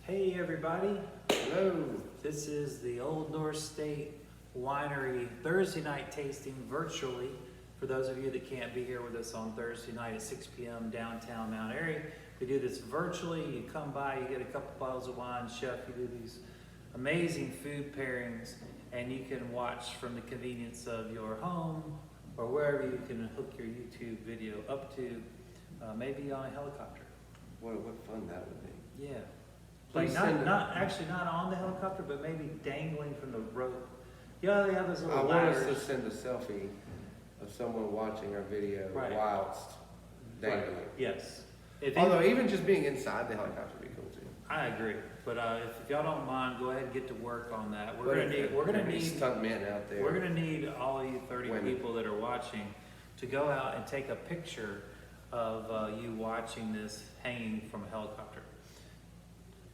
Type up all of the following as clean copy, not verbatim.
Hey everybody, Hello. this is the Old North State Winery Thursday night tasting virtually. For those of you that can't be here with us on Thursday night at 6 p.m. downtown Mount Airy, we do this virtually. You come by, you get a couple bottles of wine. Chef, you do these amazing food pairings, and you can watch from the convenience of your home or wherever you can hook your YouTube video up to, maybe on a helicopter. What fun that would be. Yeah. Please Like send not on the helicopter, but maybe dangling from the rope. Yeah, they have those I little want us ladders. to send a selfie of someone watching our video Right. whilst dangling. Right. Yes. If Although even just being inside the helicopter would be cool too. I agree, but if y'all don't mind, go ahead and get to work on that. We're But gonna if need stuntmen out there. we're gonna need all you 30 Women. people that are watching to go out and take a picture of you watching this hanging from a helicopter.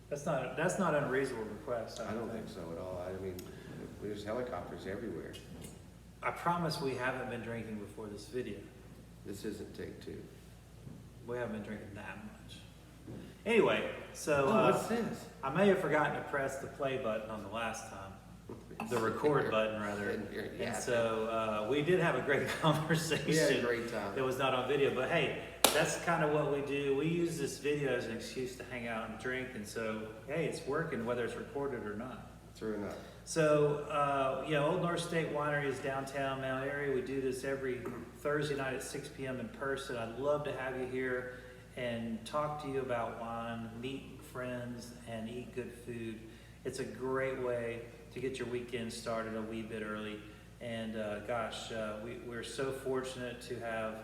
That's not an unreasonable request. I don't think so at all. I mean, there's helicopters everywhere. I promise we haven't been drinking before this video. This isn't take two. We haven't been drinking that much. Anyway, so what's this? I may have forgotten to press the play button on the last time, the record button rather. And so we did have a great conversation. We had a great time. It was not on video, but hey, that's kind of what we do. We use this video as an excuse to hang out and drink, and so hey, it's working whether it's recorded or not. True enough. So, Old North State Winery is downtown Mount Airy. We do this every Thursday night at 6 p.m. in person. I'd love to have you here and talk to you about wine, meet friends, and eat good food. It's a great way to get your weekend started a wee bit early. And we're so fortunate to have,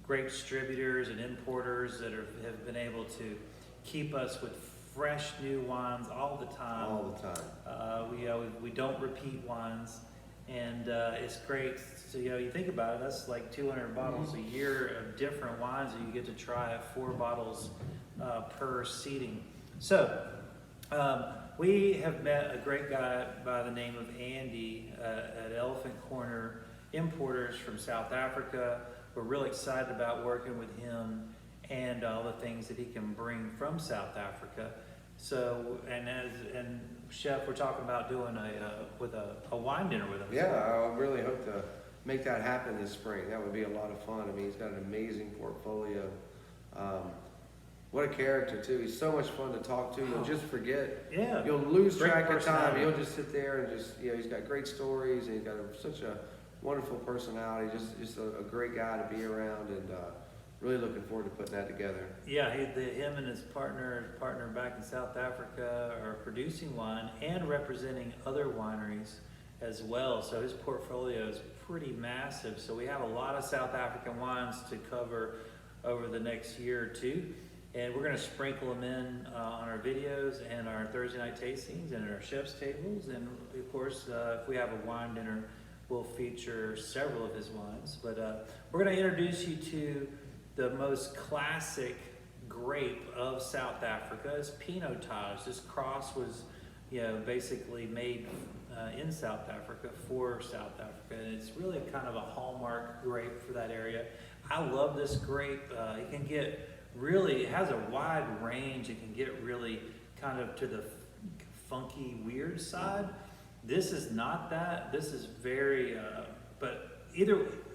great distributors and importers that have been able to keep us with fresh new wines all the time. All the time. We don't repeat wines, and it's great. So you think about it, that's like 200 bottles a year of different wines that you get to try at 4 bottles per seating. So we have met a great guy by the name of Andy at Elephant Corner Importers from South Africa. We're really excited about working with him and all the things that he can bring from South Africa. So, and Chef, we're talking about doing a wine dinner with him. Yeah, I really hope to make that happen this spring. That would be a lot of fun. I mean, he's got an amazing portfolio. What a character too. He's so much fun to talk to. You'll just forget. Yeah. You'll lose Great track of time. personality. You'll just sit there and just, he's got great stories and he's got such a wonderful personality. Just a great guy to be around, and really looking forward to putting that together. Yeah, him and his partner back in South Africa are producing wine and representing other wineries as well. So his portfolio is pretty massive. So we have a lot of South African wines to cover over the next year or two. And we're going to sprinkle them in on our videos and our Thursday night tastings and our chef's tables. And of course, if we have a wine dinner, we'll feature several of his wines. But we're going to introduce you to the most classic grape of South Africa is Pinotage. This cross was, basically made in South Africa for South Africa, and it's really kind of a hallmark grape for that area. I love this grape. It has a wide range. It can get really kind of to the funky, weird side. This is not that. This is very,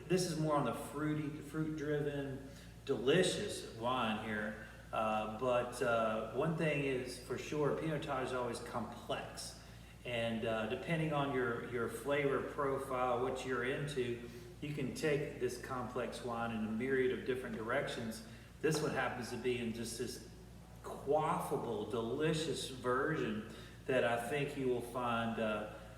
this is more on the fruit-driven, delicious wine here. But one thing is for sure, Pinotage is always complex. And depending on your flavor profile, what you're into, you can take this complex wine in a myriad of different directions. This one happens to be in just this quaffable, delicious version that I think you will find.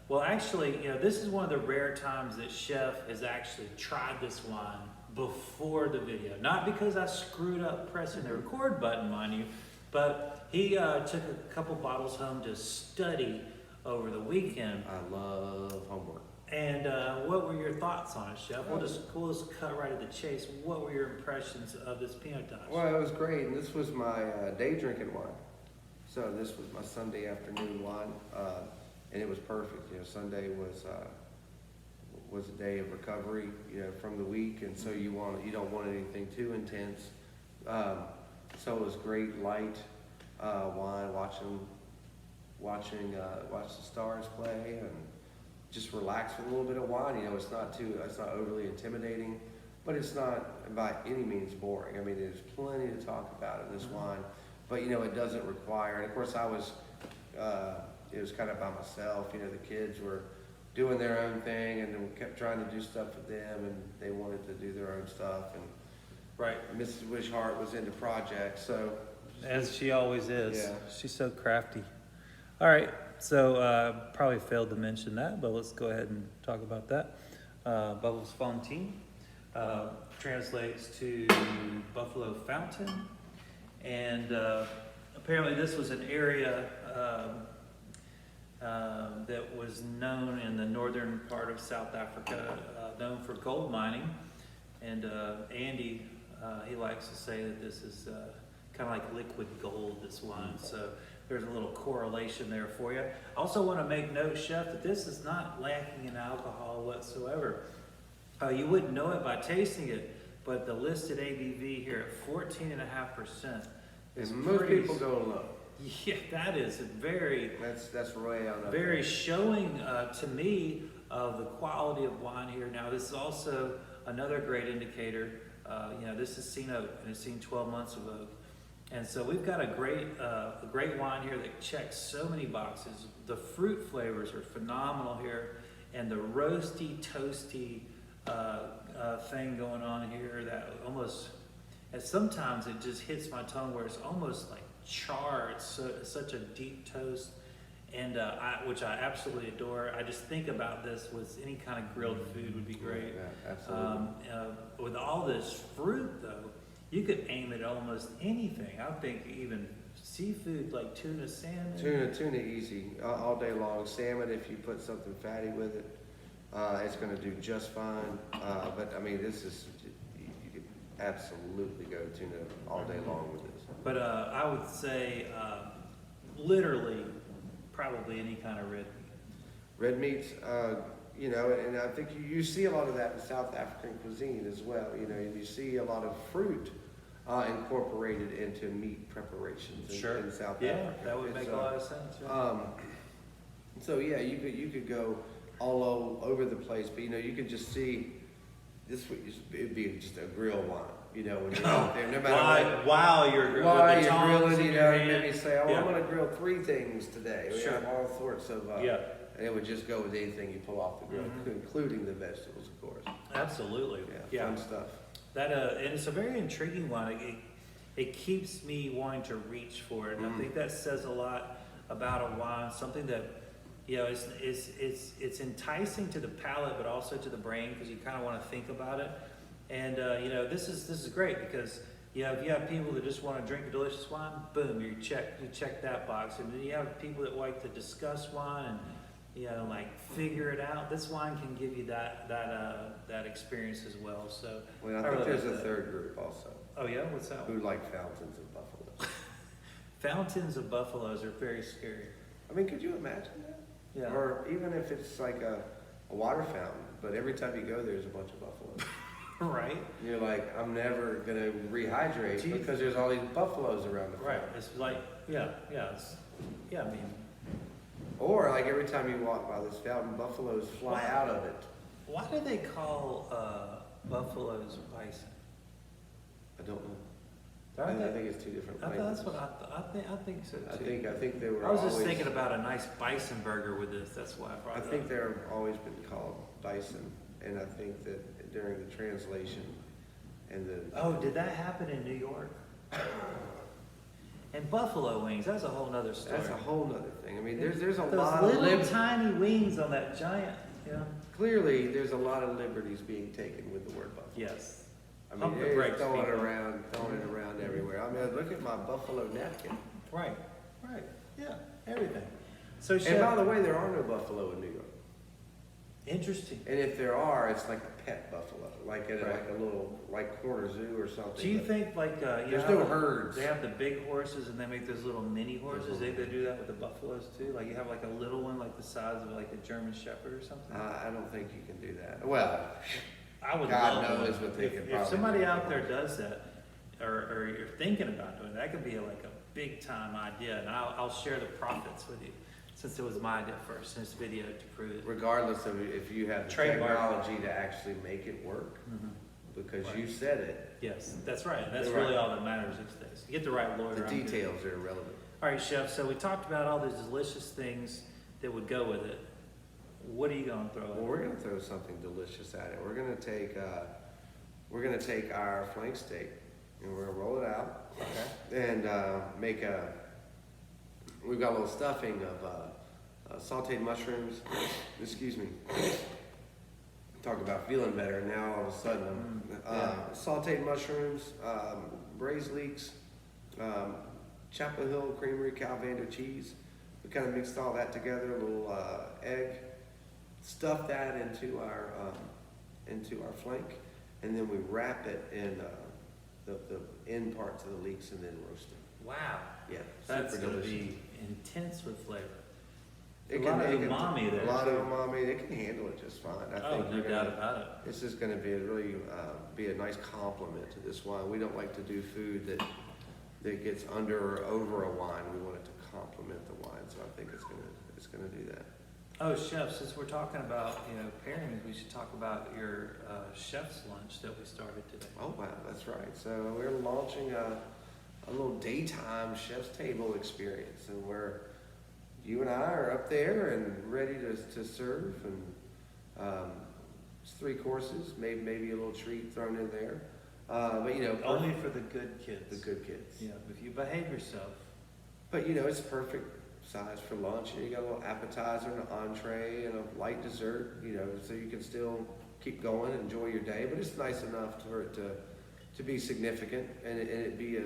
This is one of the rare times that Chef has actually tried this wine before the video. Not because I screwed up pressing the record button, mind you, but he took a couple bottles home to study over the weekend. I love homework. And what were your thoughts on it, Chef? We'll just cut right to the chase. What were your impressions of this Pinotage? Well, it was great, and this was my day drinking wine. So this was my Sunday afternoon wine, and it was perfect. Sunday was a day of recovery, from the week, and so you don't want anything too intense. So it was great, light, wine, watch the stars play, and just relax with a little bit of wine. You know, it's not overly intimidating, but it's not by any means boring. I mean, there's plenty to talk about in this wine, but you know, it doesn't require. And of course, it was kind of by myself. You know, the kids were doing their own thing, and then we kept trying to do stuff with them, and they wanted to do their own stuff. And Right. Mrs. Wishart was into projects, so As she always is. Yeah. She's so crafty. All right, so probably failed to mention that, but let's go ahead and talk about that. Buffelsfontein translates to Buffalo Fountain, and apparently this was an area that was known in the northern part of South Africa, known for gold mining. And Andy, he likes to say that this is kind of like liquid gold, this wine. So there's a little correlation there for you. I also want to make note, Chef, that this is not lacking in alcohol whatsoever. You wouldn't know it by tasting it, but the listed ABV here at 14.5% is and most pretty, people go low. Yeah, that is very, That's way on up very there. showing to me of the quality of wine here. Now, this is also another great indicator. You know, this is seen oak, and it's seen 12 months of oak. And so we've got a great wine here that checks so many boxes. The fruit flavors are phenomenal here, and the roasty, toasty thing going on here that almost, and sometimes it just hits my tongue where it's almost like char. It's such a deep toast, and which I absolutely adore. I just think about this with any kind of grilled food would be great. Yeah, absolutely. With all this fruit, though, you could aim it at almost anything. I think even seafood like tuna, salmon. Tuna easy all day long. Salmon, if you put something fatty with it, it's going to do just fine. But I mean, this is, you could absolutely go tuna all day long with this. But I would say literally probably any kind of red meat. Red meats, you know, and I think you see a lot of that in South African cuisine as well. You know, you see a lot of fruit incorporated into meat preparations in South Africa. Yeah, that would make a lot of sense. Yeah. So yeah, you could go all over the place, but you know, you could just see this would it'd be just a grill wine. You know, when you're out there, no matter what. While you're Grilling, you know, you hand. maybe say, oh, Yeah. I'm going to grill 3 things today. We Sure. have all sorts of, Yeah. and it would just go with anything you pull off the grill, including the vegetables, of course. Absolutely. Yeah, fun stuff. That and it's a very intriguing one. It keeps me wanting to reach for it, and I think that says a lot about a wine. Something that, you know, it's enticing to the palate, but also to the brain, because you kind of want to think about it. And you know, this is great because, you know, if you have people that just want to drink a delicious wine, boom, you check that box. And then you have people that like to discuss wine and, you know, like figure it out. This wine can give you that experience as well. So Well, I think there's a third group also, Oh yeah, what's that? who like fountains of buffalo. Fountains of buffaloes are very scary. I mean, could you imagine that? Yeah. Or even if it's like a water fountain, but every time you go, there's a bunch of buffaloes. Right. You're like, I'm never going to rehydrate Do you- because there's all these buffaloes around the Right. fountain. It's like yeah. I mean, Or like every time you walk by this fountain, buffaloes fly out of it. why do they call buffaloes bison? I don't know. Are I they? think it's 2 different I thought languages. that's what I think so I too. think they were I was always, just thinking about a nice bison burger with this. That's why I brought I it think up. they're always been called bison, and I think that during the translation and the Oh, did that happen in New York? And buffalo wings, that's a whole nother story. that's a whole nother thing. I mean, there's a Those lot of little tiny wings on that giant, clearly there's a lot of liberties being taken with the word buffalo. Yes. I mean, Pump the they're brakes, throwing people. it around everywhere. I mean, look at my buffalo napkin. Right. Yeah, everything. So, And Chef, by the way, there are no buffalo in New York. interesting. And if there are, it's like a pet buffalo, like at Right. like a little like corner zoo or something. Do you But think like there's no herds? They have the big horses and they make those little mini horses. They do that with the buffaloes too. Like you have like a little one like the size of like a German Shepherd or something. I don't think you can do that. Well, I would God love knows one. what they could If probably somebody do. out there does that, or you're thinking about doing that, could be like a big time idea, and I'll share the profits with you, since it was my idea first in this video to prove it. Regardless of if you have the Trademark. technology to actually make it work, Mhm. because Right. you said it, Yes, that's right. That's Right. really all that matters these days. You get the right lawyer. the on good. details are irrelevant. All right, chef. So we talked about all these delicious things that would go with it. What are you gonna throw Well, in? we're gonna throw something delicious at it. We're gonna take our flank steak and we're gonna roll it out Okay. and we've got a little stuffing of sauteed mushrooms. Excuse me. Talk about feeling better now. All of a sudden, Yeah. sauteed mushrooms, braised leeks, Chapel Hill Creamery Calvander cheese. We kind of mixed all that together. A little egg. Stuff that into our flank, and then we wrap it in the end parts of the leeks, and then roast it. Wow. Yeah, That's super gonna delicious. be intense with flavor. It a lot of it umami there. A lot of too. umami. It can handle it just fine. I Oh, think no doubt about it. this is going to be be a nice complement to this wine. We don't like to do food that gets under or over a wine. We want it to complement the wine, so I think it's gonna do that. Oh, chef, since we're talking about, pairings, we should talk about your chef's lunch that we started today. Oh wow, that's right. So we're launching a little daytime chef's table experience, and you and I are up there and ready to serve, and it's 3 courses, maybe a little treat thrown in there, but Only for the good kids. the good kids. Yeah, if you behave yourself. But it's perfect size for lunch. You got a little appetizer and an entree and a light dessert, so you can still keep going and enjoy your day. But it's nice enough for it to be significant and it be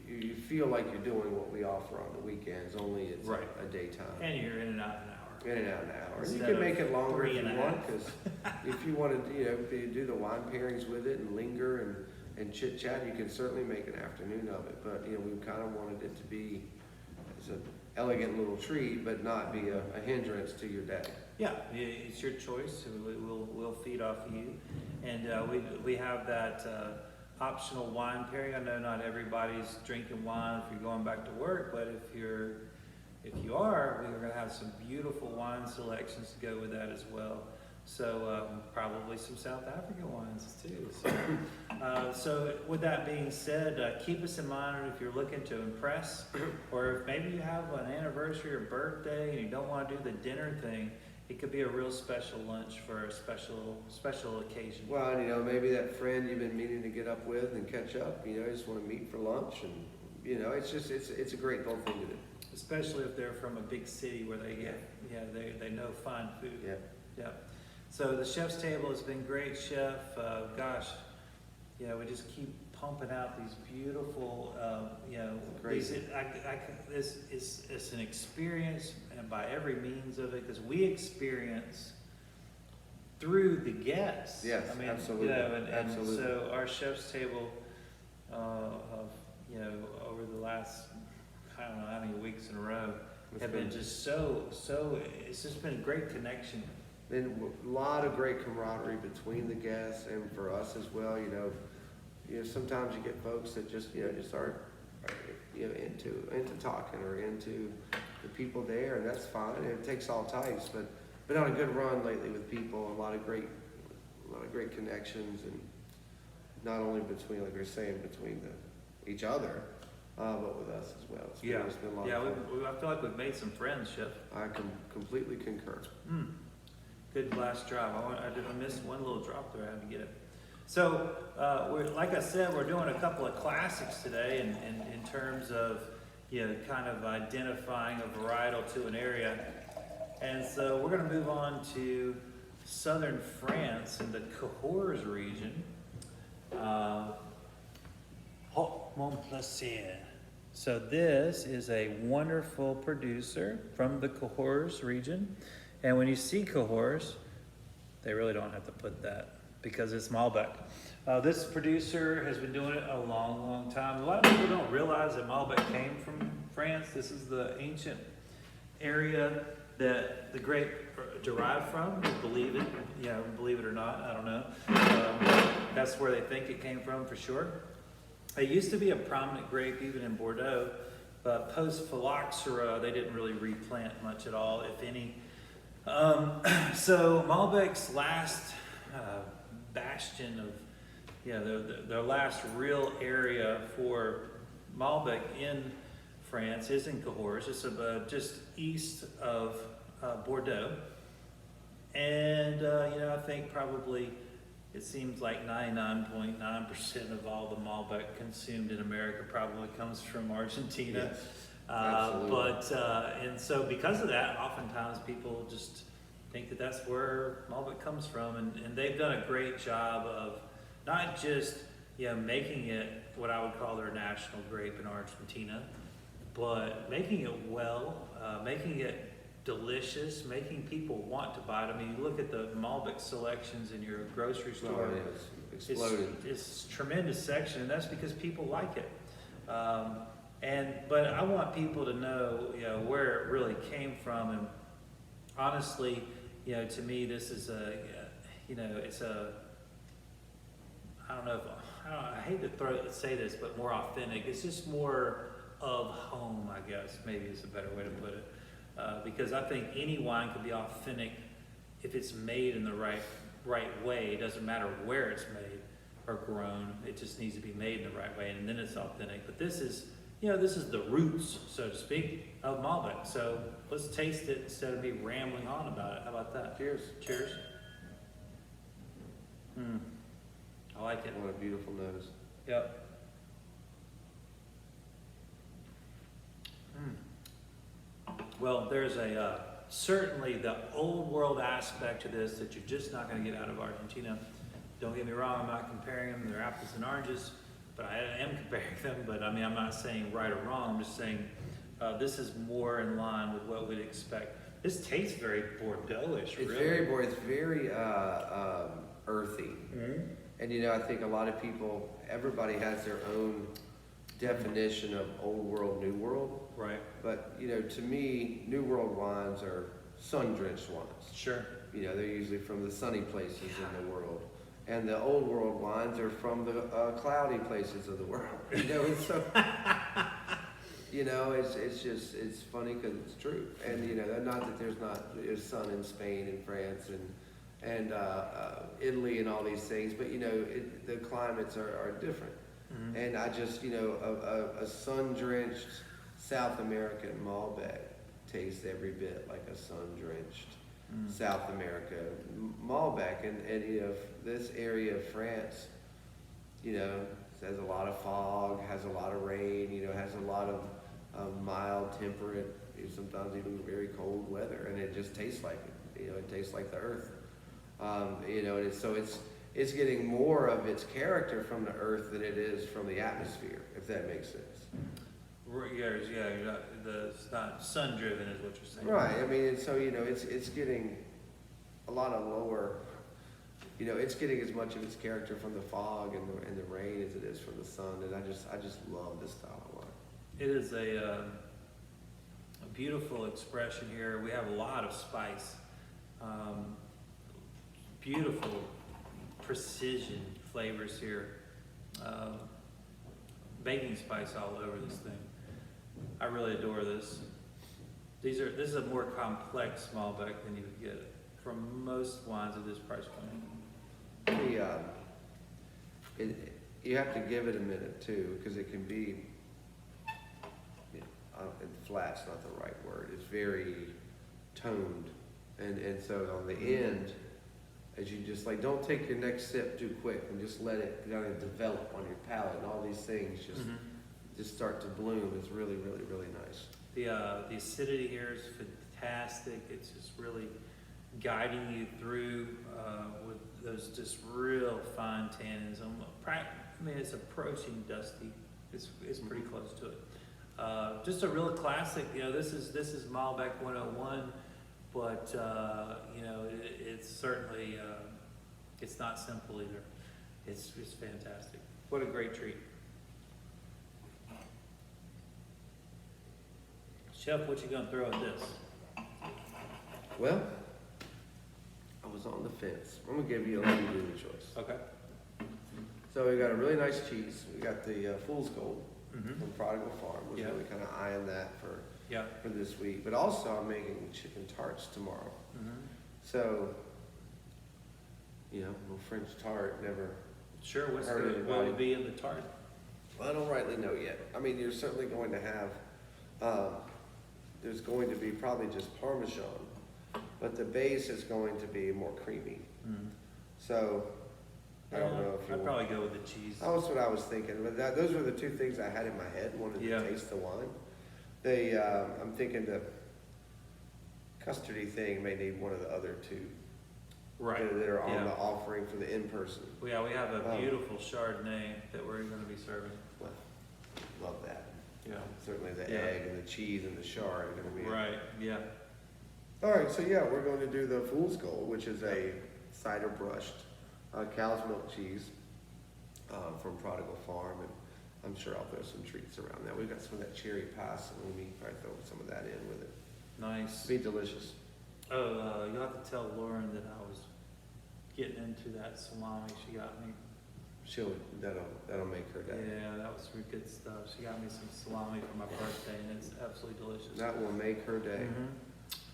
you feel like you're doing what we offer on the weekends, only it's Right. a daytime. And you're in and out an hour. In and out an hour. And you Instead can of make it longer if 3 you and a want, half. because if you want to, do the wine pairings with it and linger and chit chat, you can certainly make an afternoon of it. But we kind of wanted it to be as an elegant little treat, but not be a hindrance to your day. Yeah, it's your choice. We'll feed off of you, and we have that optional wine pairing. I know not everybody's drinking wine if you're going back to work, but if you are, we're going to have some beautiful wine selections to go with that as well. So probably some South African wines too. So with that being said, keep us in mind if you're looking to impress, or if maybe you have an anniversary or birthday and you don't want to do the dinner thing. It could be a real special lunch for a special occasion. Well, and, maybe that friend you've been meaning to get up with and catch up, just want to meet for lunch, and it's a great little thing to do. Especially if they're from a big city where they they know fine food. Yeah. Yeah. So the chef's table has been great, chef. Gosh, we just keep pumping out these beautiful, Crazy. It's an experience, and by every means of it, because we experience through the guests. Yes, absolutely. And Absolutely. so our chef's table, over the last, I don't know how many weeks in a row, have been just so, it's just been a great connection. Been a lot of great camaraderie between the guests and for us as well. Sometimes you get folks that just aren't into talking or into the people there, and that's fine. It takes all types, but been on a good run lately with people. A lot of great connections, and not only between, like we were saying, between each other, but with us as well. It's been a lot of fun. I feel like we've made some friends, chef. I can completely concur. Good last drop. I missed one little drop there. I had to get it. So, like I said, we're doing a couple of classics today in terms of, kind of identifying a varietal to an area. And so we're going to move on to southern France in the Cahors region. Haut-Monplaisir. So this is a wonderful producer from the Cahors region. And when you see Cahors, they really don't have to put that because it's Malbec. This producer has been doing it a long, long time. A lot of people don't realize that Malbec came from France. This is the ancient area that the grape derived from. Believe it or not, I don't know. That's where they think it came from for sure. It used to be a prominent grape even in Bordeaux, but post-phylloxera, they didn't really replant much at all, if any. So Malbec's last bastion of, their last real area for Malbec in France is in Cahors. It's just east of Bordeaux. And, I think probably it seems like 99.9% of all the Malbec consumed in America probably comes from Argentina. Yes, absolutely. And so because of that, oftentimes people just think that that's where Malbec comes from. And they've done a great job of not just, making it what I would call their national grape in Argentina, but making it well, making it delicious, making people want to buy it. I mean, you look at the Malbec selections in your grocery store. Oh, it's exploded. It's a tremendous section, and that's because people like it. But I want people to know, where it really came from. And honestly, to me, this is it's a, I hate to say this, but more authentic. It's just more of home, I guess, maybe is a better way to put it. Because I think any wine could be authentic if it's made in the right way. It doesn't matter where it's made or grown. It just needs to be made in the right way, and then it's authentic. But this is the roots, so to speak, of Malbec. So let's taste it instead of me rambling on about it. How about that? Cheers. Cheers. I like it. What a beautiful nose. Yep. Well, there's certainly the old world aspect to this that you're just not going to get out of Argentina. Don't get me wrong, I'm not comparing them, they're apples and oranges, but I am comparing them. But I mean, I'm not saying right or wrong, I'm just saying this is more in line with what we'd expect. This tastes very Bordeaux-ish, really. It's very earthy. Mm-hmm. And I think a lot of people, everybody has their own definition of old world, new world. Right. But, to me, New World wines are sun-drenched wines. Sure. They're usually from the sunny places in the world. And the Old World wines are from the cloudy places of the world. And so, it's funny because it's true. And, not that there's sun in Spain and France and Italy and all these things, but, the climates are different. Mm-hmm. And I just, a sun-drenched South American Malbec tastes every bit like a sun-drenched South America Malbec. And this area of France, has a lot of fog, has a lot of rain, has a lot of mild, temperate, sometimes even very cold weather, and it just tastes like it. It tastes like the earth. And so it's getting more of its character from the earth than it is from the atmosphere, if that makes sense. It's not sun-driven is what you're saying. Right, I mean, and so, it's getting a lot of lower, it's getting as much of its character from the fog and the rain as it is from the sun, and I just love this style of wine. It is a beautiful expression here. We have a lot of spice, beautiful precision flavors here, baking spice all over this thing. I really adore this. This is a more complex Malbec than you would get from most wines at this price point. You have to give it a minute too, because it can be, flat's not the right word. It's very toned, and so on the end, as you just don't take your next sip too quick and just let it kind of develop on your palate, and all these things just start to bloom. It's really, really, really nice. The acidity here is fantastic. It's just really guiding you through with those just real fine tannins. It's approaching dusty. It's pretty close to it. Just a real classic. This is Malbec 101, but it's certainly it's not simple either. It's fantastic. What a great treat. Chef, what you gonna throw at this? Well, I was on the fence. I'm gonna give you a little bit of choice. Okay. So we got a really nice cheese. We got the Fool's Gold Mm-hmm. from Prodigal Farm. Was Yeah. really kind of eyeing that Yeah. for this week. But also I'm making chicken tarts tomorrow. Mm-hmm. So, you know, little French tart, never. Sure, what Heard will anybody. be in the tart? Well, I don't rightly know yet. I mean, you're certainly going to have, there's going to be probably just Parmesan, but the base is going to be more creamy. Mm-hmm. So, I don't know if you I'd want. probably go with the cheese. That's what I was thinking, but those were the two things I had in my head, wanted Yeah. to taste the wine. I'm thinking the custardy thing may need one of the other two Right. that are on Yeah. the offering for the in-person. Yeah, we have a Um, beautiful Chardonnay that we're gonna be serving. Well, love that. Yeah. Certainly the Yeah. egg and the cheese and the chard are gonna be. Right, yeah. All right, so yeah, we're going to do the Fool's Gold, which is a cider brushed cow's milk cheese from Prodigal Farm, and I'm sure I'll throw some treats around that. We've got some of that cherry pie, so we may probably throw some of that in with it. Nice. It'll be delicious. Oh, you'll have to tell Lauren that I was getting into that salami she got me. That'll make her day. Yeah, that was some good stuff. She got me some salami for my birthday, and it's absolutely delicious. That will make her day.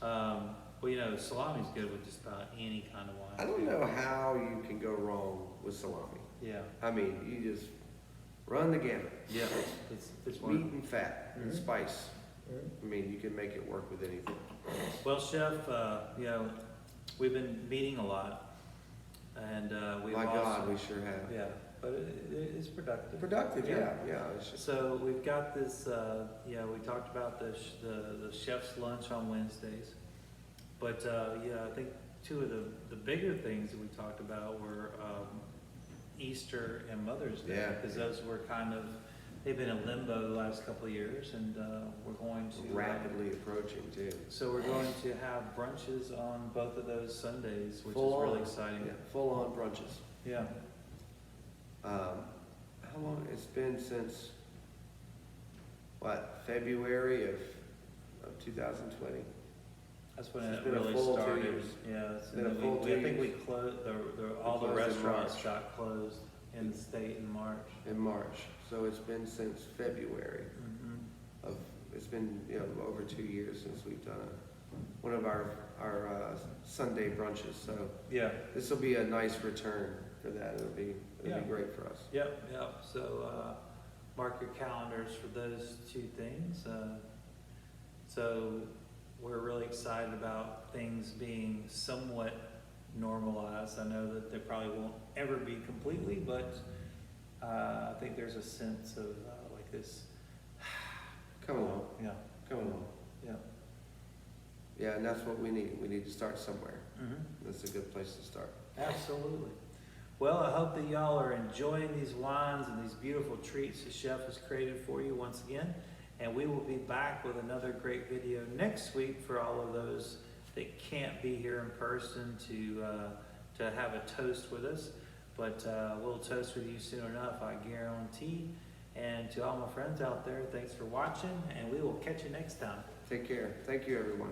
Well, you know, salami's good with just about any kind of wine. I don't know how you can go wrong with salami. Yeah, I mean, you just run the gamut. yeah, it's Meat one. and fat and Mhm. spice. I mean, you can make it work with anything. Well, Chef, you know, we've been meeting a lot, and we've My also. God, we sure have. Yeah, but it's productive. Productive, Yeah. yeah. It's just, So we've got this, you know, we talked about the chef's lunch on Wednesdays. But, yeah, I think two of the bigger things that we talked about were Easter and Mother's Day. Yeah. Because those were kind of, they've been in limbo the last couple of years, and we're going to. rapidly approaching too. So we're going to have brunches on both of those Sundays, which Full is really on. exciting. Yeah, full on brunches. Yeah. How long? It's been since, what, February of 2020? That's when It's it been a really full 2 started. years. Yeah, it's Been a and full we, 2 I think we years. closed, all the closed in restaurants March. got closed in the state in March. In March. So it's been since February of, it's been, you know, over 2 years since we've done one of our Sunday brunches. So Yeah, this will be a nice return for that. It'll be Yeah. great for us. yep. So, mark your calendars for those two things. So we're really excited about things being somewhat normalized. I know that they probably won't ever be completely, but I think there's a sense of like this. Come along, Yeah, come along. yeah. Yeah, and that's what we need. We need to start somewhere. Mm-hmm. That's a good place to start. Absolutely. Well, I hope that y'all are enjoying these wines and these beautiful treats the chef has created for you once again. And we will be back with another great video next week for all of those that can't be here in person to have a toast with us. But we'll toast with you soon enough, I guarantee. And to all my friends out there, thanks for watching, and we will catch you next time. Take care. Thank you, everyone.